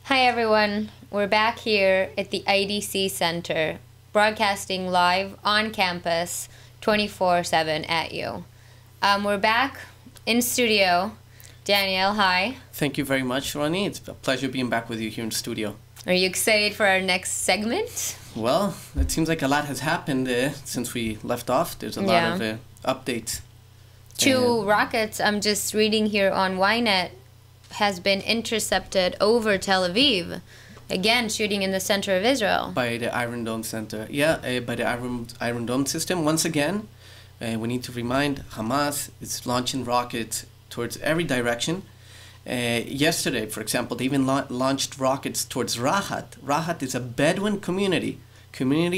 Hi everyone, we're back here at the IDC Center, broadcasting live on campus 24/7 at you. We're back in studio. Danielle, hi. Thank you very much, Roni. It's a pleasure being back with you here in studio. Are you excited for our next segment? Well, it seems like a lot has happened since we left off. There's a lot of updates. Two rockets, I'm just reading here on Ynet, has been intercepted over Tel Aviv. Again, shooting in the center of Israel. By the Iron Dome Center. Yeah, by the Iron Dome system. Once again, we need to remind Hamas is launching rockets towards every direction. Yesterday, for example, they even launched rockets towards Rahat. Rahat is a Bedouin community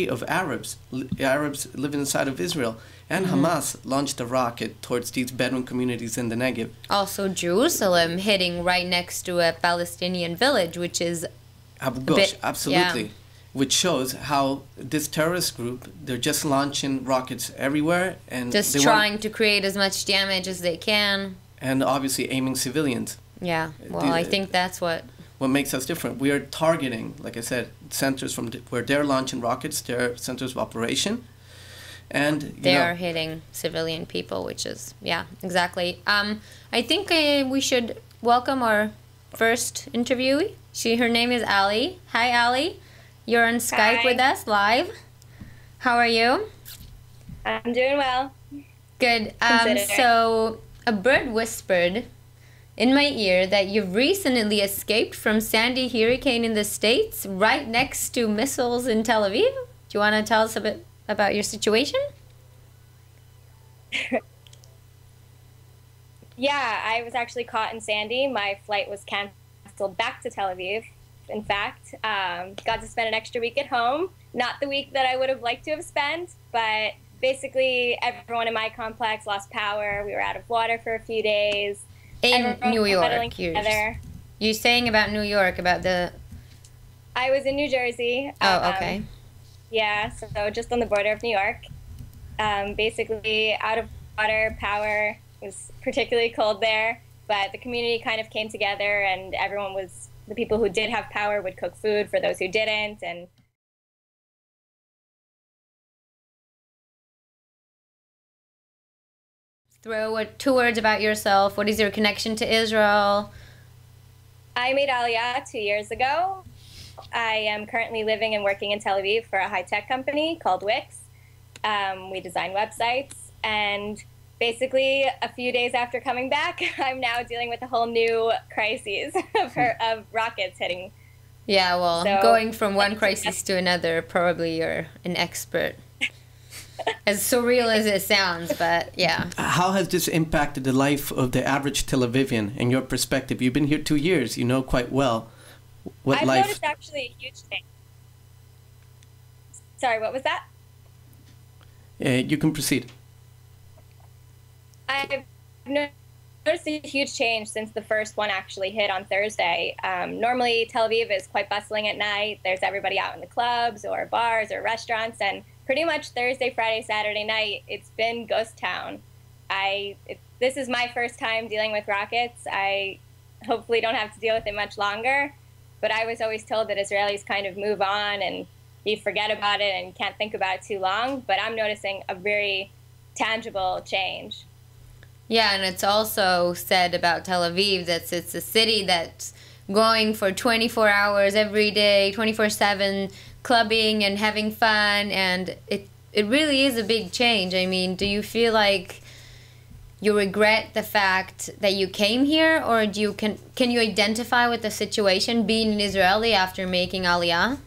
of Arabs living inside of Israel. And Hamas launched a rocket towards these Bedouin communities in the Negev. Also Jerusalem hitting right next to a Palestinian village, which is Abu Ghosh, absolutely. Yeah. Which shows how this terrorist group, they're just launching rockets everywhere. And just trying to create as much damage as they can. And obviously aiming civilians. Yeah, well, I think that's what makes us different. We are targeting, like I said, centers from where they're launching rockets, their centers of operation. And they are hitting civilian people, which is, yeah, exactly. I think we should welcome our first interviewee. Her name is Ali. Hi, Ali. You're on Skype with us live. How are you? I'm doing well. Good. So a bird whispered in my ear that you've recently escaped from Sandy hurricane in the States, right next to missiles in Tel Aviv. Do you want to tell us a bit about your situation? Yeah, I was actually caught in Sandy. My flight was canceled back to Tel Aviv. In fact, got to spend an extra week at home. Not the week that I would have liked to have spent, but basically everyone in my complex lost power. We were out of water for a few days. In New York, you're saying about New York, about the... I was in New Jersey. Oh, okay. Yeah, so just on the border of New York. Basically out of water, power. It was particularly cold there, but the community kind of came together and the people who did have power would cook food for those who didn't. And throw 2 words about yourself. What is your connection to Israel? I made Aliyah 2 years ago. I am currently living and working in Tel Aviv for a high-tech company called Wix. We design websites, and basically a few days after coming back, I'm now dealing with a whole new crisis of rockets hitting. Yeah, well, so, going from one crisis to another, probably you're an expert. As surreal as it sounds, but yeah. How has this impacted the life of the average Tel Avivian in your perspective? You've been here 2 years, you know quite well. I've noticed actually a huge change. Sorry, what was that? You can proceed. I've noticed a huge change since the first one actually hit on Thursday. Normally, Tel Aviv is quite bustling at night. There's everybody out in the clubs or bars or restaurants, and pretty much Thursday, Friday, Saturday night, it's been ghost town. This is my first time dealing with rockets. I hopefully don't have to deal with it much longer, but I was always told that Israelis kind of move on and you forget about it and can't think about it too long, but I'm noticing a very tangible change. Yeah, and it's also said about Tel Aviv that it's a city that's going for 24 hours every day, 24/7, clubbing and having fun, and it really is a big change. I mean, do you feel like you regret the fact that you came here, or can you identify with the situation being an Israeli after making Aliyah?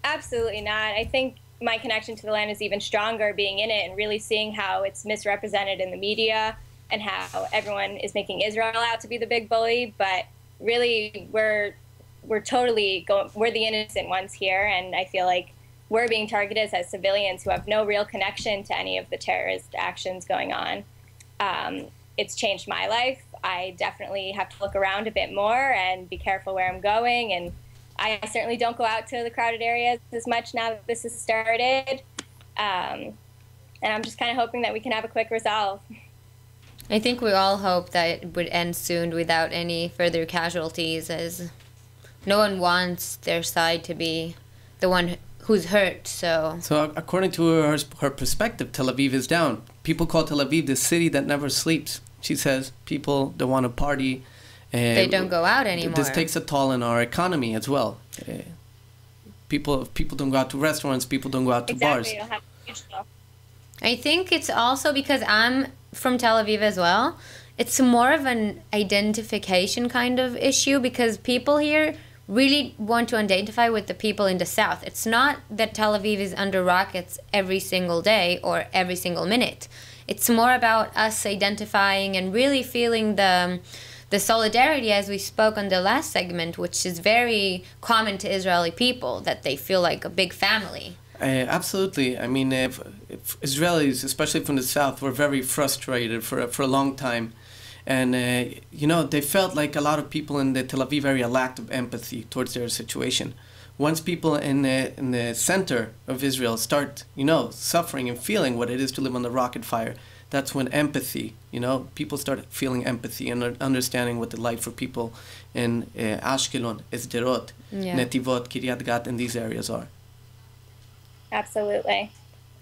Absolutely not. I think my connection to the land is even stronger being in it and really seeing how it's misrepresented in the media and how everyone is making Israel out to be the big bully, but really we're the innocent ones here, and I feel like we're being targeted as civilians who have no real connection to any of the terrorist actions going on. It's changed my life. I definitely have to look around a bit more and be careful where I'm going, and I certainly don't go out to the crowded areas as much now that this has started. And I'm just kind of hoping that we can have a quick resolve. I think we all hope that it would end soon without any further casualties, as no one wants their side to be the one who's hurt. So according to her perspective, Tel Aviv is down. People call Tel Aviv the city that never sleeps. She says people don't want to party. They don't go out anymore. This takes a toll on our economy as well. People don't go out to restaurants. People don't go out to bars. Exactly. It'll have a huge toll. I think it's also because I'm from Tel Aviv as well. It's more of an identification kind of issue because people here really want to identify with the people in the south. It's not that Tel Aviv is under rockets every single day or every single minute. It's more about us identifying and really feeling the solidarity, as we spoke on the last segment, which is very common to Israeli people, that they feel like a big family. Absolutely. I mean, if Israelis, especially from the south, were very frustrated for a long time. And, you know, they felt like a lot of people in the Tel Aviv area lacked of empathy towards their situation. Once people in the center of Israel start, you know, suffering and feeling what it is to live on the rocket fire, that's when empathy, you know, people start feeling empathy and understanding what the life for people in Ashkelon, Sderot, Netivot, Kiryat Gat, and these areas are. Absolutely.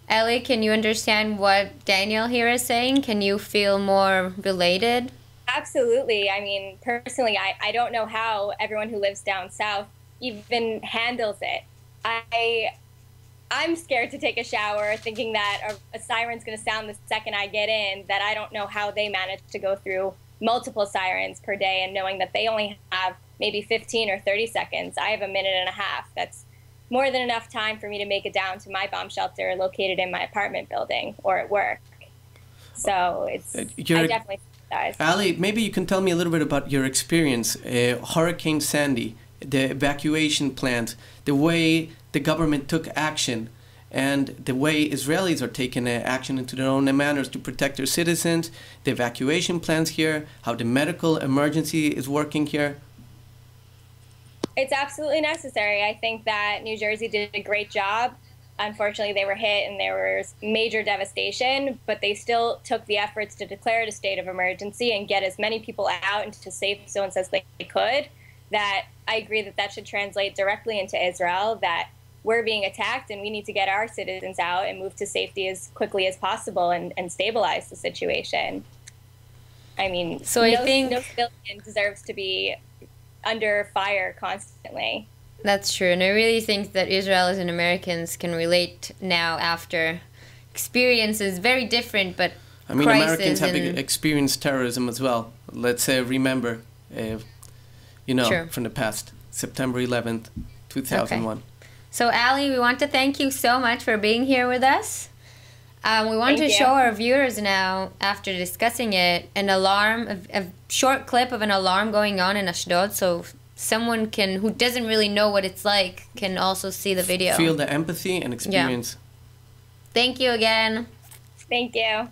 Ellie, can you understand what Daniel here is saying? Can you feel more related? Absolutely. I mean, personally, I don't know how everyone who lives down south even handles it. I'm scared to take a shower thinking that a siren's going to sound the second I get in, that I don't know how they manage to go through multiple sirens per day and knowing that they only have maybe 15 or 30 seconds. I have a minute and a half. That's more than enough time for me to make it down to my bomb shelter located in my apartment building or at work. So it's, I definitely sympathize. Ali, maybe you can tell me a little bit about your experience. Hurricane Sandy, the evacuation plans, the way the government took action, and the way Israelis are taking action into their own manners to protect their citizens, the evacuation plans here, how the medical emergency is working here. It's absolutely necessary. I think that New Jersey did a great job. Unfortunately, they were hit and there was major devastation, but they still took the efforts to declare it a state of emergency and get as many people out into safe zones as they could. That I agree that that should translate directly into Israel, that we're being attacked and we need to get our citizens out and move to safety as quickly as possible and stabilize the situation. I mean, so I think no civilian deserves to be under fire constantly. That's true, and I really think that Israelis and Americans can relate now after experiences very different, but I mean, Americans have experienced terrorism as well. Let's remember, you know, True. From the past, September 11th, 2001. Okay. So, Ali, we want to thank you so much for being here with us. We want to show our viewers now, after discussing it, an alarm, a short clip of an alarm going on in Ashdod, so someone who doesn't really know what it's like can also see the video. Feel the empathy and experience. Yeah. Thank you again. Thank you.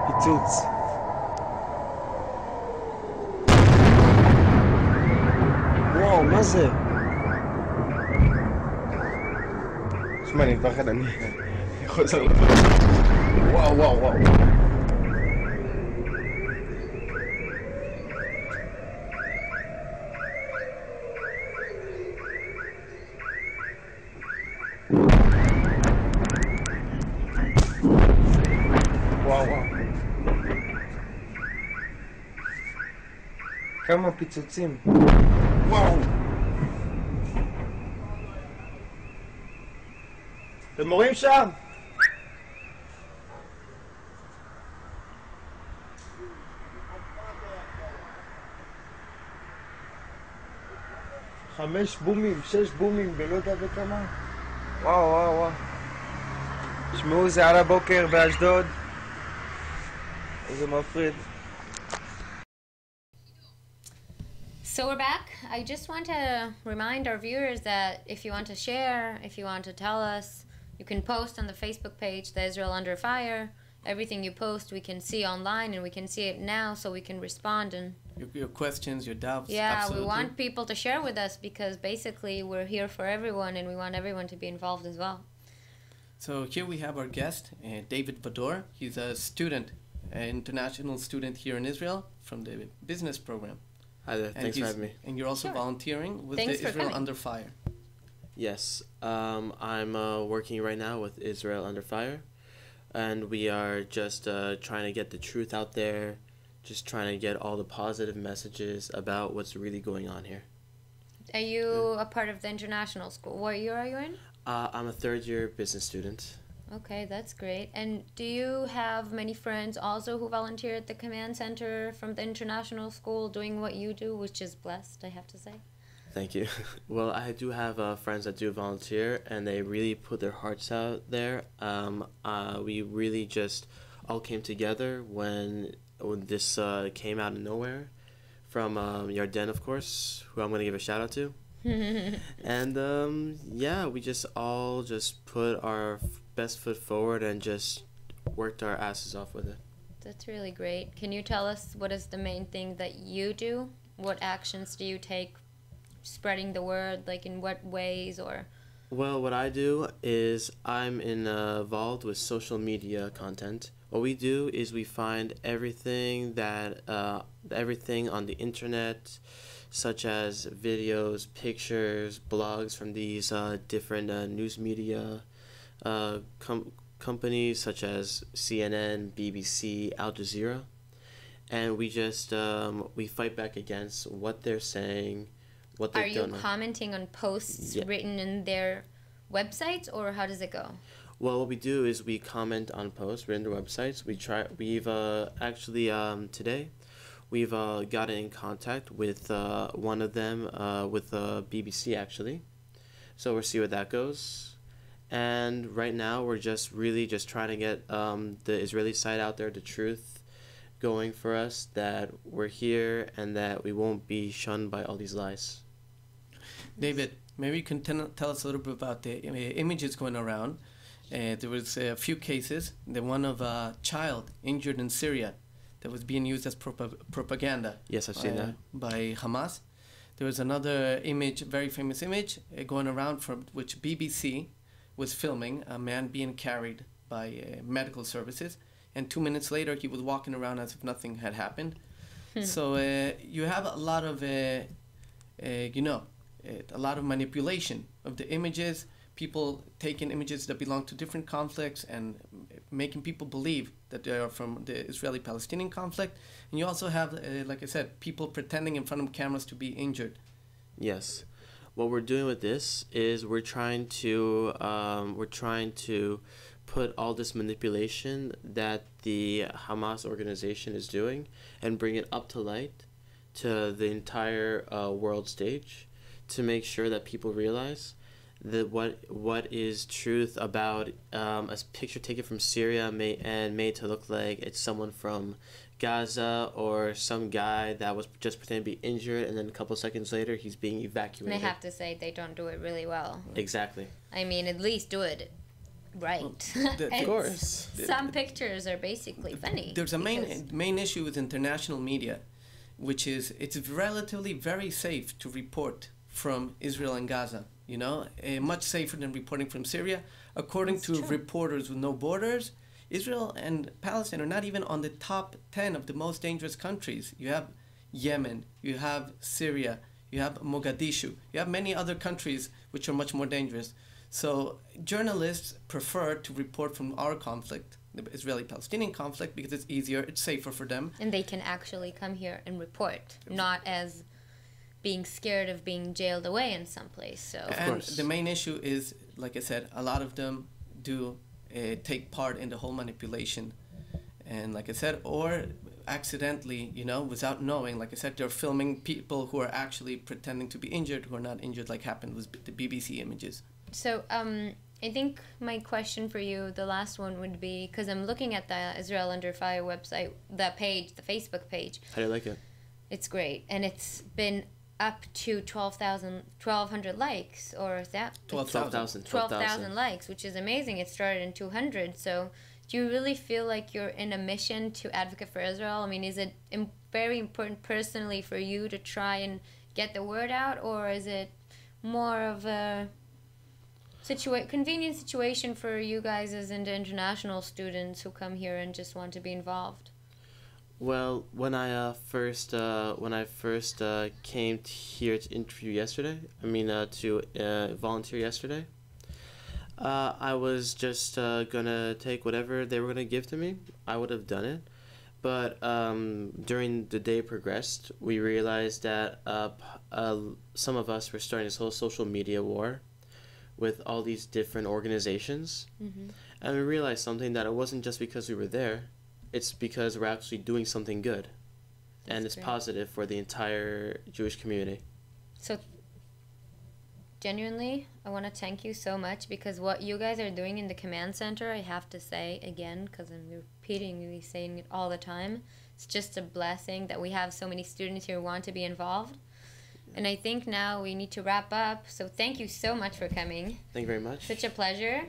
פיצוץ. וואו, מה זה? שמע, אני מפחד, אני חוזר לבוא. וואו, וואו, וואו. וואו, וואו. כמה פיצוצים. וואו. אתם רואים שם? חמש בומים, 6 בומים, ולא יודע בכמה. וואו, וואו, וואו. שמעו, זה על הבוקר באשדוד. איזה מפריד. So we're back. I just want to remind our viewers that if you want to share, if you want to tell us, you can post on the Facebook page, the Israel Under Fire. everything you post we can see online, and we can see it now, so we can respond. And your questions, your doubts. yeah, absolutely. we want people to share with us, because basically we're here for everyone, and we want everyone to be involved as well. So here we have our guest, David Pador. He's a student, an international student here in Israel from the business program. Hi there, thanks for having me. And you're also Sure. volunteering with Thanks the for Israelunderfire. Yes, I'm working right now with Israelunderfire, and we are just trying to get the truth out there, just trying to get all the positive messages about what's really going on here. Are you a part of the international school? What year are you in? I'm a third-year business student. Okay, that's great. And do you have many friends also who volunteer at the command center from the international school doing what you do, which is blessed, I have to say? Thank you. Well, I do have friends that do volunteer, and they really put their hearts out there. We really just all came together when this came out of nowhere from Yarden, of course, who I'm going to give a shout out to. And yeah, we just all just put our best foot forward and just worked our asses off with it. That's really great. Can you tell us what is the main thing that you do? What actions do you take spreading the word, like in what ways? Or Well, what I do is I'm involved with social media content. What we do is we find everything everything on the internet, such as videos, pictures, blogs from these different news media companies such as CNN, BBC, Al Jazeera, and we just we fight back against what they're saying, what they've done. Are you commenting on posts Yeah. written in their websites, or how does it go? Well, what we do is we comment on posts written to websites. We've actually today we've gotten in contact with one of them with BBC actually, so we'll see where that goes. And right now we're just really just trying to get the Israeli side out there, the truth going for us, that we're here and that we won't be shunned by all these lies. David, maybe you can tell us a little bit about the images going around. There was a few cases. The one of a child injured in Syria that was being used as propaganda. Yes, I've seen that. By Hamas. There was another image, very famous image, going around from which BBC was filming a man being carried by medical services, and 2 minutes later he was walking around as if nothing had happened. So you have a lot of, a lot of manipulation of the images, people taking images that belong to different conflicts and making people believe that they are from the Israeli-Palestinian conflict. And you also have, like I said, people pretending in front of cameras to be injured. Yes. What we're doing with this is we're trying to put all this manipulation that the Hamas organization is doing and bring it up to light to the entire world stage, to make sure that people realize that what is truth about a picture taken from Syria made to look like it's someone from Gaza or some guy that was just pretending to be injured, and then a couple seconds later he's being evacuated. And I have to say they don't do it really well. Exactly. I mean, at least do it right. Of course. Some pictures are basically funny. There's a main issue with international media, which is it's relatively very safe to report from Israel and Gaza. You know, much safer than reporting from Syria. According to Reporters with No Borders, Israel and Palestine are not even on the top 10 of the most dangerous countries. You have Yemen, you have Syria, you have Mogadishu, you have many other countries which are much more dangerous. So journalists prefer to report from our conflict, the Israeli-Palestinian conflict, because it's easier, it's safer for them. And they can actually come here and report, not as being scared of being jailed away in some place. So And the main issue is, like I said, a lot of them do take part in the whole manipulation. And like I said, or accidentally, you know, without knowing, like I said, they're filming people who are actually pretending to be injured, who are not injured, like happened with the BBC images. So I think my question for you, the last one, would be, because I'm looking at the Israelunderfire website, the page, the Facebook page. How do you like it? It's great, and it's been up to 1,200 likes, or is that 12,000. 12,000 likes, which is amazing. It started in 200, so do you really feel like you're in a mission to advocate for Israel? I mean, is it very important personally for you to try and get the word out, or is it more of a convenient situation for you guys as international students who come here and just want to be involved? Well, when I first came here to interview yesterday, to volunteer yesterday, I was just gonna take whatever they were gonna give to me. I would have done it, but during the day progressed, we realized that some of us were starting this whole social media war with all these different organizations, and we realized something, that it wasn't just because we were there. It's because we're actually doing something good, and it's positive for the entire Jewish community. So, genuinely, I want to thank you so much, because what you guys are doing in the command center, I have to say again, because I'm repeatedly saying it all the time, it's just a blessing that we have so many students here who want to be involved. And I think now we need to wrap up. So thank you so much for coming. Thank you very much. Such a pleasure.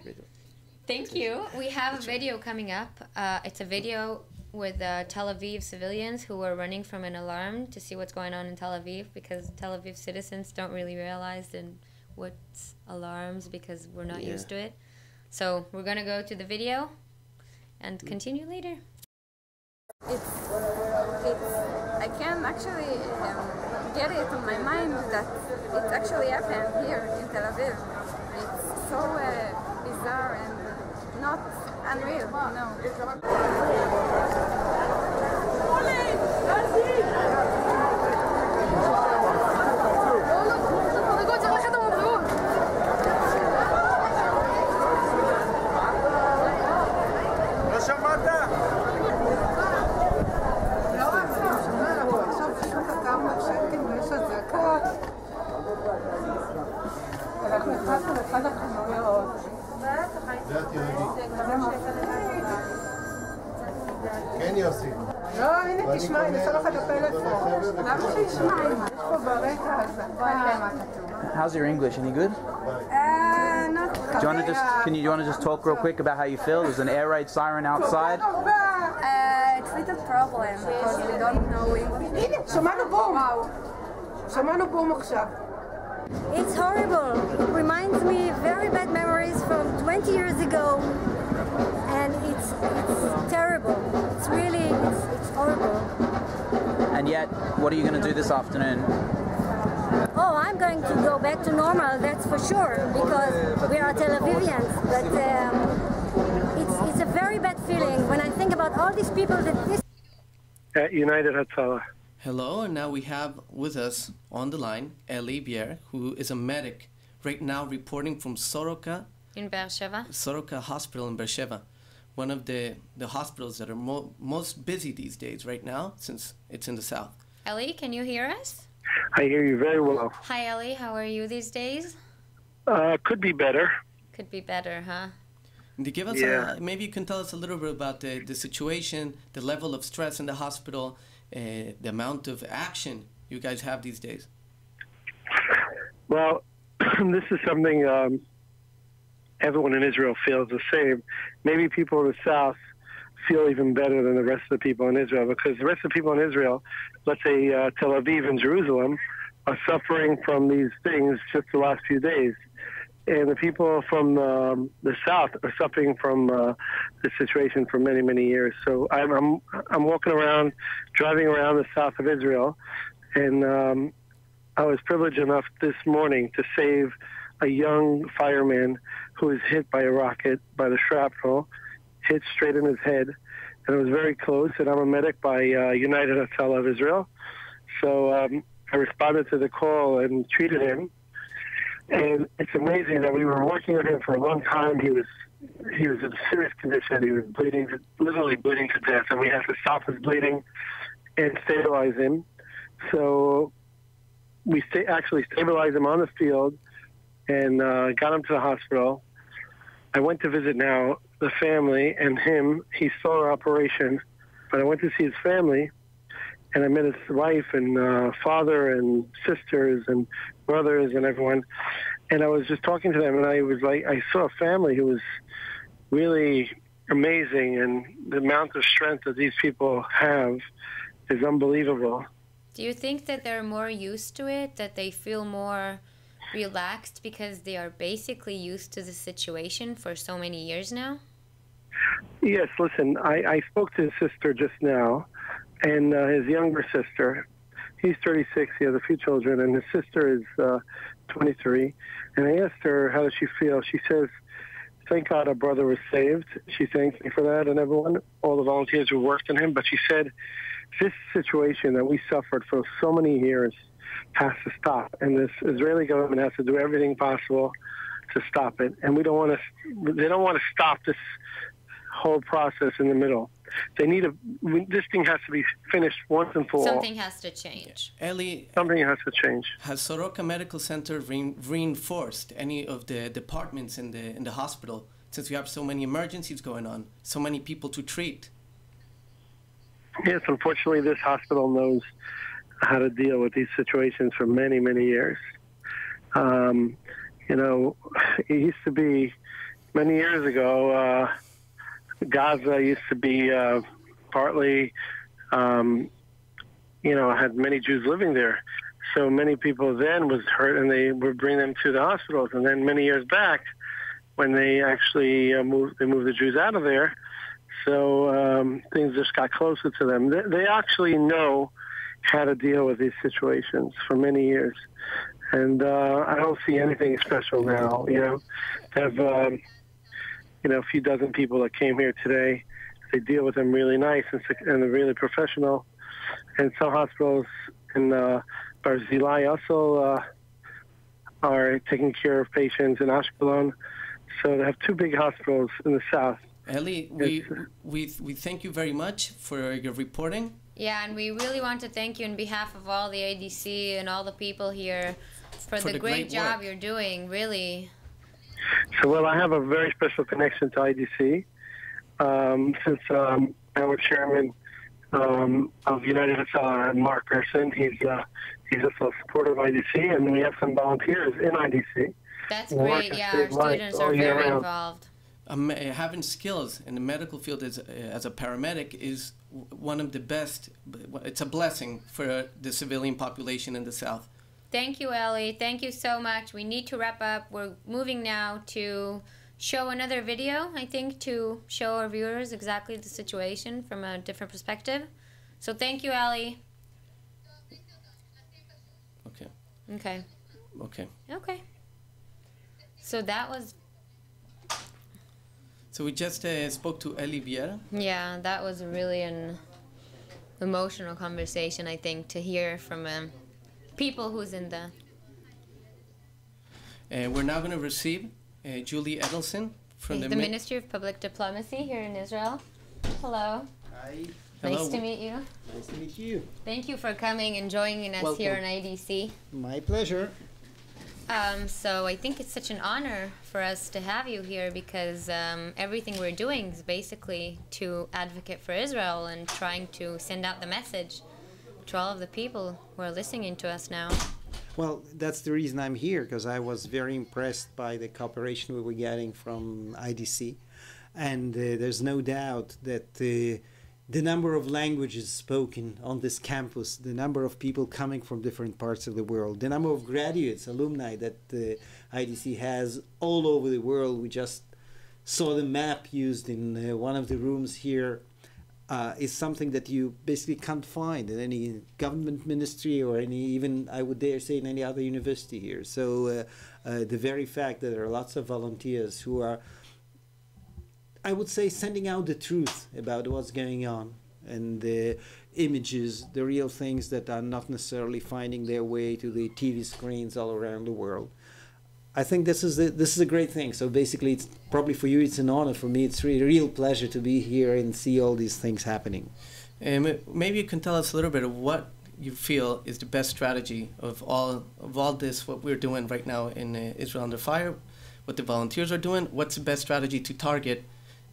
Thank you. We have a video coming up. It's a video with Tel Aviv civilians who are running from an alarm to see what's going on in Tel Aviv, because Tel Aviv citizens don't really realize what's alarms, because we're not used to it. So we're going to go to the video and continue later. I can actually get it on my mind that it actually happened here in Tel Aviv. It's so bizarre and not unreal, כן יוסי. לא, הנה תשמע, אני אעשה לך את הפלאפון. למה שישמע? יש פה ברקע הזה. How's your English? Any good? Not Do you want to just talk real quick about how you feel? There's an air raid siren outside. It's a little problem because we don't know English. הנה, שמענו בום. שמענו בום עכשיו. It's horrible. It reminds me very bad memories from 20 years ago, and it's terrible. It's really it's horrible. And yet, what are you going to do this afternoon? Oh, I'm going to go back to normal. That's for sure, because we are Tel Avivians. But it's a very bad feeling when I think about all these people that this. At United Hatzolah. Hello, and now we have with us on the line Berger, who is a medic right now reporting from Soroka. In Beersheba. Soroka Hospital in Beersheba, one of the hospitals that are most busy these days right now, since it's in the south. Ellie, can you hear us? I hear you very well. Hi, Ellie. How are you these days? Could be better. Could be better, huh? Give us maybe you can tell us a little bit about the situation, the level of stress in the hospital, the amount of action you guys have these days. Well, this is something everyone in Israel feels the same. Maybe people in the south feel even better than the rest of the people in Israel, because the rest of the people in Israel, let's say Tel Aviv and Jerusalem, are suffering from these things just the last few days. And the people from the south are suffering from this situation for many, many years. So I'm walking around, driving around the south of Israel, and I was privileged enough this morning to save a young fireman who was hit by a rocket, by the shrapnel, hit straight in his head, and it was very close. And I'm a medic by United Hatzolah of Israel, so I responded to the call and treated him. And it's amazing that we were working with him for a long time. He was in serious condition. He was bleeding, literally bleeding to death, and we had to stop his bleeding and stabilize him. So we actually stabilized him on the field and got him to the hospital. I went to visit now the family and him. He's still in operation, but I went to see his family, and I met his wife and father and sisters and brothers and everyone. And I was just talking to them, and I was like, I saw a family who was really amazing, and the amount of strength that these people have is unbelievable. Do you think that they're more used to it, that they feel more relaxed because they are basically used to the situation for so many years now? Yes, listen, I spoke to his sister just now, and his younger sister. He's 36, he has a few children, and his sister is 23. And I asked her, how does she feel? She says, thank God our brother was saved. She thanked me for that and everyone, all the volunteers who worked on him. But she said, this situation that we suffered for so many years has to stop. And this Israeli government has to do everything possible to stop it. And they don't want to stop this whole process in the middle. This thing has to be finished once and for all. Something has to change. Eli, something has to change. Has Soroka Medical Center reinforced any of the departments in the hospital, since we have so many emergencies going on, so many people to treat? Yes, unfortunately, this hospital knows how to deal with these situations for many, many years. It used to be many years ago. Gaza used to be partly, had many Jews living there. So many people then was hurt, and they would bring them to the hospitals. And then many years back, when they actually moved the Jews out of there, so things just got closer to them. They actually know how to deal with these situations for many years. And I don't see anything special now. Have a few dozen people that came here today. They deal with them really nice and they're really professional. And some hospitals in Barzilai also are taking care of patients in Ashkelon. So they have two big hospitals in the south. Eli, we thank you very much for your reporting. Yeah, and we really want to thank you on behalf of all the IDC and all the people here for the great job you're doing, really. So, well, I have a very special connection to IDC since our chairman of United Hatzolah, Mark Gerson, he's also a supporter of IDC, and we have some volunteers in IDC. That's great. Yeah, our students are very involved. Having skills in the medical field as a paramedic is one of the best. It's a blessing for the civilian population in the South. Thank you, Ellie. Thank you so much. We need to wrap up. We're moving now to show another video, I think, to show our viewers exactly the situation from a different perspective. So thank you, Ellie. Okay. Okay. Okay. Okay. So that was... So we just spoke to Eli Vieira. Yeah, that was really an emotional conversation, I think, to hear from people who's in the... We're now going to receive Yuli Edelstein from the Ministry of Public Diplomacy here in Israel. Hello. Hi. Nice to meet you. Nice to meet you. Thank you for coming and joining us here in IDC. My pleasure. So I think it's such an honor for us to have you here because everything we're doing is basically to advocate for Israel and trying to send out the message to all of the people who are listening to us now. Well, that's the reason I'm here, because I was very impressed by the cooperation we were getting from IDC. And there's no doubt that the number of languages spoken on this campus, the number of people coming from different parts of the world, the number of graduates, alumni that IDC has all over the world. We just saw the map used in one of the rooms here. Is something that you basically can't find in any government ministry or any, even I would dare say, in any other university here. So the very fact that there are lots of volunteers who are, I would say, sending out the truth about what's going on, and the images, the real things that are not necessarily finding their way to the TV screens all around the world. I think this is a great thing. So basically, it's probably for you, it's an honor. For me, it's really a real pleasure to be here and see all these things happening. Maybe you can tell us a little bit of what you feel is the best strategy of all this, what we're doing right now in Israelunderfire, what the volunteers are doing. What's the best strategy to target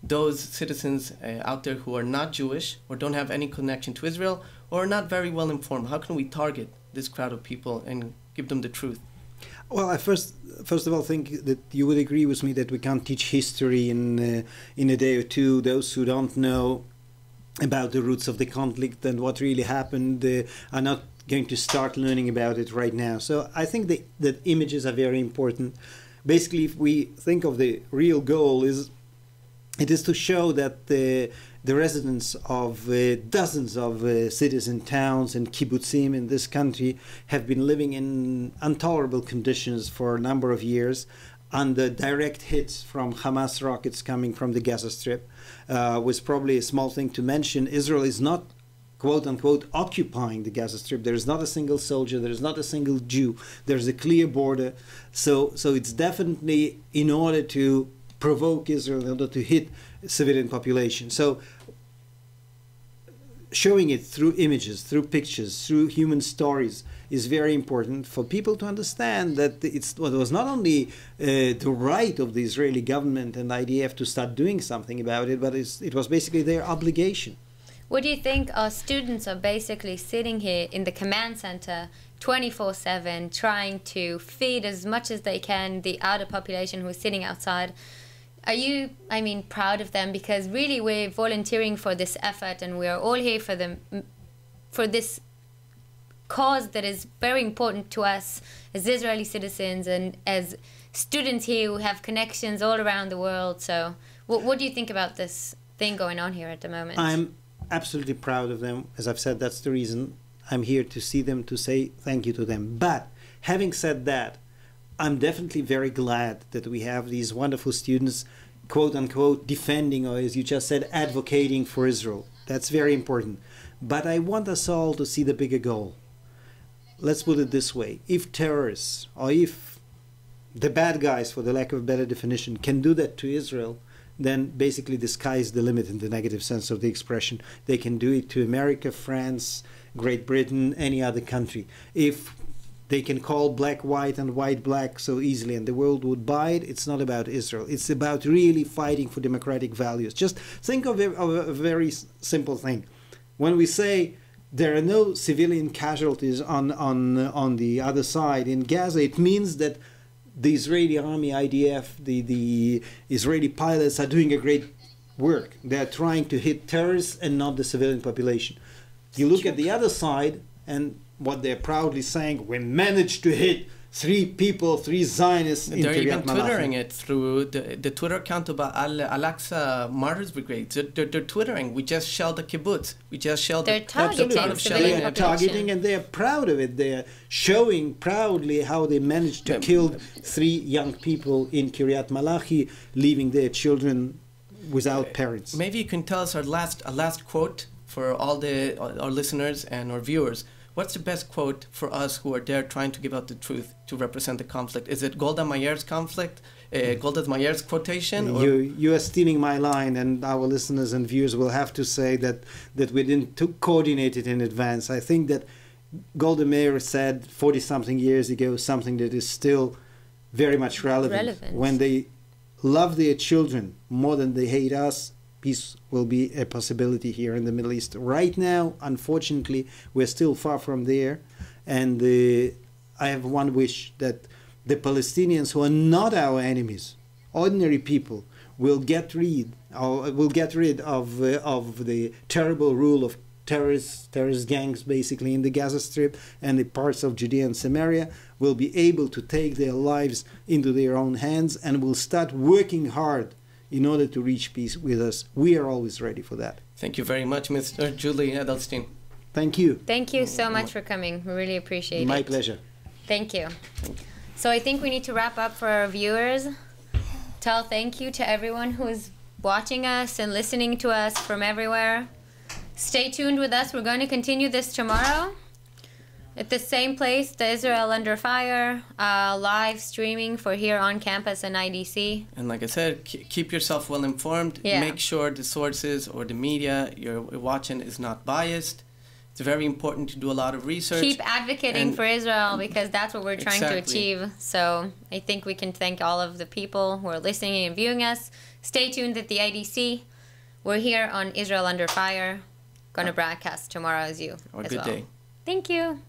those citizens out there who are not Jewish or don't have any connection to Israel or are not very well informed? How can we target this crowd of people and give them the truth? Well, I first of all think that you would agree with me that we can't teach history in a day or two. Those who don't know about the roots of the conflict and what really happened are not going to start learning about it right now. So I think that images are very important. Basically, if we think of the real goal, it is to show that the residents of dozens of cities and towns and kibbutzim in this country have been living in intolerable conditions for a number of years under direct hits from Hamas rockets coming from the Gaza Strip. Was probably a small thing to mention. Israel is not, quote unquote, occupying the Gaza Strip. There is not a single soldier. There is not a single Jew. There's a clear border. So it's definitely in order to provoke Israel, in order to hit civilian population. So showing it through images, through pictures, through human stories is very important for people to understand that it was not only the right of the Israeli government and IDF to start doing something about it, but it was basically their obligation. What do you think our students are basically sitting here in the command center 24/7 trying to feed as much as they can the outer population who is sitting outside? Are you, proud of them? Because really we're volunteering for this effort and we are all here for this cause that is very important to us as Israeli citizens and as students here who have connections all around the world. So what do you think about this thing going on here at the moment? I'm absolutely proud of them. As I've said, that's the reason I'm here, to see them, to say thank you to them. But having said that, I'm definitely very glad that we have these wonderful students, quote unquote, defending, or as you just said, advocating for Israel. That's very important. But I want us all to see the bigger goal. Let's put it this way. If terrorists, or if the bad guys, for the lack of a better definition, can do that to Israel, then basically the sky is the limit in the negative sense of the expression. They can do it to America, France, Great Britain, any other country. If they can call black white and white black so easily and the world would buy it, it's not about Israel. It's about really fighting for democratic values. Just think of a very simple thing. When we say there are no civilian casualties on the other side in Gaza, it means that the Israeli army, IDF, the Israeli pilots are doing a great work. They're trying to hit terrorists and not the civilian population. You look at the other side and what they're proudly saying, we managed to hit 3 people, 3 Zionists in Kiryat Malach. They're even twittering it through the Twitter account of Al-Aqsa Martyrs Brigade. They're twittering, we just shelled the kibbutz. We just shelled they're targeting and they're proud of it. They're showing proudly how they managed to kill 3 young people in Kiryat Malachi, leaving their children without parents. Maybe you can tell us a last quote for all our listeners and our viewers. What's the best quote for us who are there trying to give out the truth to represent the conflict? Is it Golda Meir's quotation? Or? You are stealing my line, and our listeners and viewers will have to say that we didn't coordinate it in advance. I think that Golda Meir said 40-something years ago something that is still very much relevant. When they love their children more than they hate us, peace will be a possibility here in the Middle East. Right now, unfortunately, we're still far from there. And I have one wish, that the Palestinians, who are not our enemies, ordinary people, will get rid of the terrible rule of terrorist gangs, basically, in the Gaza Strip and the parts of Judea and Samaria, will be able to take their lives into their own hands and will start working hard in order to reach peace with us. We are always ready for that. Thank you very much, Mr. Julie Edelstein. Thank you. Thank you so much for coming. We really appreciate it. My pleasure. Thank you. So I think we need to wrap up for our viewers. Tell thank you to everyone who is watching us and listening to us from everywhere. Stay tuned with us. We're going to continue this tomorrow at the same place, the Israel Under Fire, live streaming for here on campus and IDC. And like I said, keep yourself well informed. Yeah. Make sure the sources or the media you're watching is not biased. It's very important to do a lot of research. Keep advocating for Israel, because that's what we're trying to achieve. So I think we can thank all of the people who are listening and viewing us. Stay tuned at the IDC. We're here on Israel Under Fire. Going to broadcast tomorrow as you. Have a good day. Thank you.